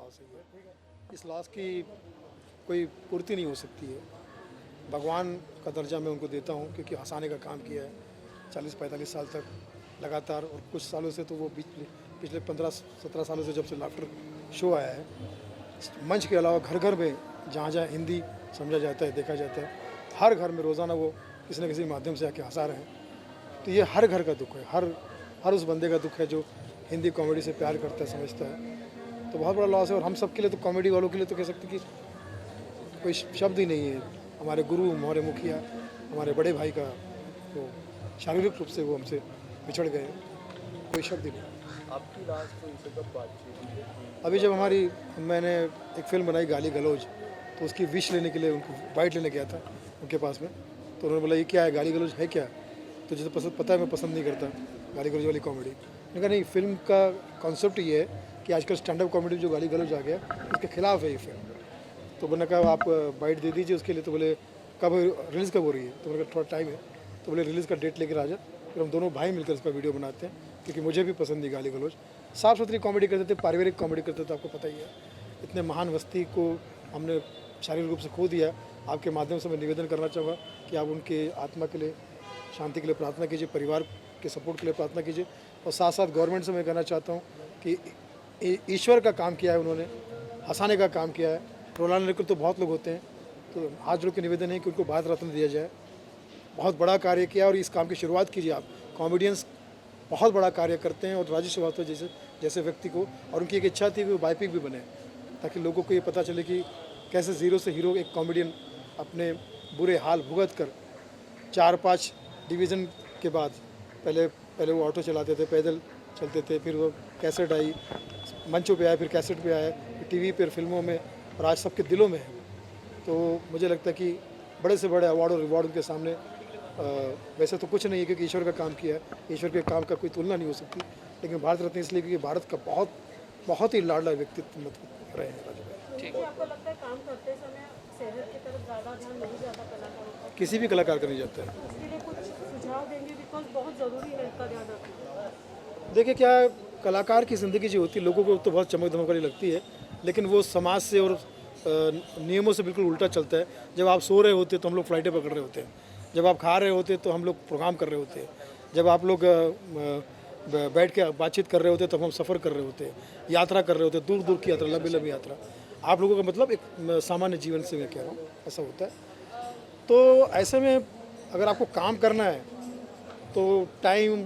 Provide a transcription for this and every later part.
Loss है ये। इस लॉस की कोई पूर्ति नहीं हो सकती है। भगवान का दर्जा मैं उनको देता हूँ क्योंकि हंसाने का काम किया है 40-45 साल तक लगातार, और कुछ सालों से तो वो पिछले 15-17 सालों से जब से लाफ्टर शो आया है, मंच के अलावा घर घर में जहाँ जहाँ हिंदी समझा जाता है, देखा जाता है, हर घर में रोज़ाना वो किसी न किसी माध्यम से आके हंसा रहे हैं। तो ये हर घर का दुख है, हर उस बंदे का दुख है जो हिंदी कॉमेडी से प्यार करता है, समझता है। तो बहुत बड़ा लॉस है। और हम सब के लिए तो, कॉमेडी वालों के लिए तो कह सकते कि कोई शब्द ही नहीं है। हमारे गुरु, हमारे मुखिया, हमारे बड़े भाई का तो शारीरिक रूप से वो हमसे बिछड़ गए, कोई शब्द ही नहीं। आपकी लास्ट कोई से कब बातचीत हुई? अभी जब मैंने एक फ़िल्म बनाई गाली गलौज, तो उसकी विश लेने के लिए उनको बाइट लेने गया था उनके पास में, तो उन्होंने बोला ये क्या है, गाली गलौज है क्या? तो जैसे पता है मैं पसंद नहीं करता गाली गलौज वाली कॉमेडी। मैंने कहा नहीं, फिल्म का कॉन्सेप्ट ये है कि आजकल स्टैंड अप कॉमेडी जो गाली गलौज आ गया उसके खिलाफ है ये फिल्म। तो मैंने कहा आप बाइट दे दीजिए उसके लिए। तो बोले कब रिलीज़ कब हो रही है? तो मैंने कहा थोड़ा टाइम है। तो बोले रिलीज़ का डेट लेकर आ जा, फिर हम दोनों भाई मिलकर इसका वीडियो बनाते हैं, क्योंकि मुझे भी पसंद नहीं गाली गलौज। साफ़ सुथरी कॉमेडी करते थे, पारिवारिक कॉमेडी करते थे, आपको पता ही है। इतने महान हस्ती को हमने शारीरिक रूप से खो दिया। आपके माध्यम से मैं निवेदन करना चाहूँगा कि आप उनके आत्मा के लिए, शांति के लिए प्रार्थना कीजिए, परिवार के सपोर्ट के लिए प्रार्थना कीजिए। और साथ साथ गवर्नमेंट से मैं कहना चाहता हूँ कि ईश्वर का काम किया है उन्होंने, हंसाने का काम किया है। रोलाने को तो बहुत लोग होते हैं, तो हाथ जोड़ के निवेदन है कि उनको भारत रत्न दिया जाए। बहुत बड़ा कार्य किया और इस काम की शुरुआत कीजिए आप। कॉमेडियंस बहुत बड़ा कार्य करते हैं, और राजू श्रीवास्तव जैसे व्यक्ति को, और उनकी एक इच्छा थी कि वो बायोपिक भी बने, ताकि लोगों को ये पता चले कि कैसे ज़ीरो से हीरो एक कॉमेडियन अपने बुरे हाल भुगत कर 4-5 डिवीज़न के बाद, पहले वो ऑटो चलाते थे, पैदल चलते थे, फिर वो कैसेट आई, मंचों पे आए, फिर कैसेट पे आए, टीवी पर, फिल्मों में, और आज सबके दिलों में है। तो मुझे लगता है कि बड़े से बड़े अवार्ड और रिवॉर्ड उनके सामने वैसे तो कुछ नहीं है, क्योंकि ईश्वर का काम किया है, ईश्वर के काम का कोई तुलना नहीं हो सकती। लेकिन भारत रत्न इसलिए क्योंकि भारत का बहुत ही लाडला व्यक्तित्व रहे हैं राजू भाई। आपको लगता है काम करते समय सेहत की तरफ ज़्यादा ध्यान नहीं जाता कलाकारों का? किसी भी कलाकार का नहीं जाता है। उसके लिए कुछ सुझाव देंगे, बिकॉज बहुत ज़रूरी है इसका ध्यान रखना। देखिए, क्या कलाकार की ज़िंदगी जो होती है, लोगों को तो बहुत चमक धमक वाली लगती है, लेकिन वो समाज से और नियमों से बिल्कुल उल्टा चलता है। जब आप सो रहे होते तो हम लोग फ्लाइटें पकड़ रहे होते हैं, जब आप खा रहे होते तो हम लोग प्रोग्राम कर रहे होते हैं, जब आप लोग बैठ के बातचीत कर रहे होते तो हम सफ़र कर रहे होते हैं, यात्रा कर रहे होते, दूर दूर की यात्रा, लंबी लंबी यात्रा। आप लोगों का मतलब एक सामान्य जीवन से मैं कह रहा हूँ, ऐसा होता है। तो ऐसे में अगर आपको काम करना है तो टाइम,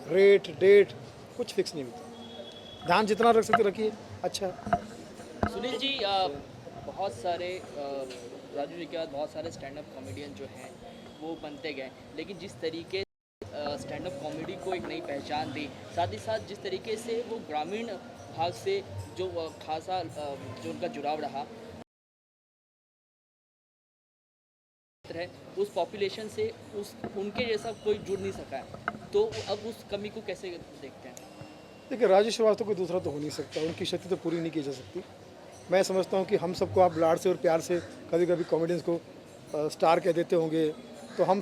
रेट, डेट कुछ फिक्स नहीं होता। ध्यान जितना रख सकते रखिए, अच्छा। सुनील जी, बहुत सारे राजू जी के बाद बहुत सारे स्टैंड अप कॉमेडियन जो हैं वो बनते गए, लेकिन जिस तरीके स्टैंड अप कॉमेडी को एक नई पहचान दी, साथ ही साथ जिस तरीके से वो ग्रामीण भाग से जो खासा जो उनका जुड़ाव रहा है, उस पॉपुलेशन से उनके जैसा कोई जुड़ नहीं सका है, तो अब उस कमी को कैसे देखते हैं? देखिए, राजू श्रीवास्तव कोई दूसरा तो हो नहीं सकता, उनकी शक्ति तो पूरी नहीं की जा सकती। मैं समझता हूँ कि हम सबको आप लाड से और प्यार से कभी कभी कॉमेडियंस को स्टार कह देते होंगे, तो हम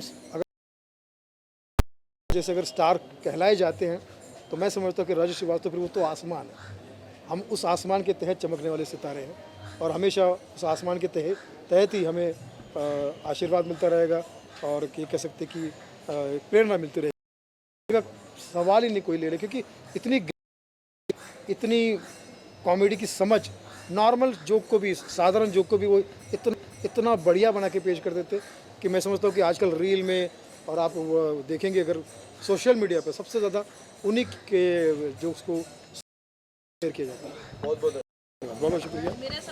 अगर स्टार कहलाए जाते हैं तो मैं समझता हूँ कि राजू श्रीवास्तव फिर वो तो आसमान है। हम उस आसमान के तहत चमकने वाले सितारे हैं, और हमेशा उस आसमान के तहत ही हमें आशीर्वाद मिलता रहेगा, और ये कह सकते कि प्रेरणा मिलती रहेगी। सवाल ही नहीं कोई ले रहे, क्योंकि इतनी कॉमेडी की समझ, नॉर्मल जोक को भी, साधारण जोक को भी वो इतना बढ़िया बना के पेश कर देते कि मैं समझता हूँ कि आजकल रील में, और आप देखेंगे अगर सोशल मीडिया पर, सबसे ज़्यादा उन्हीं के जोक्स को शेयर किया जाता है। बहुत बहुत बहुत शुक्रिया।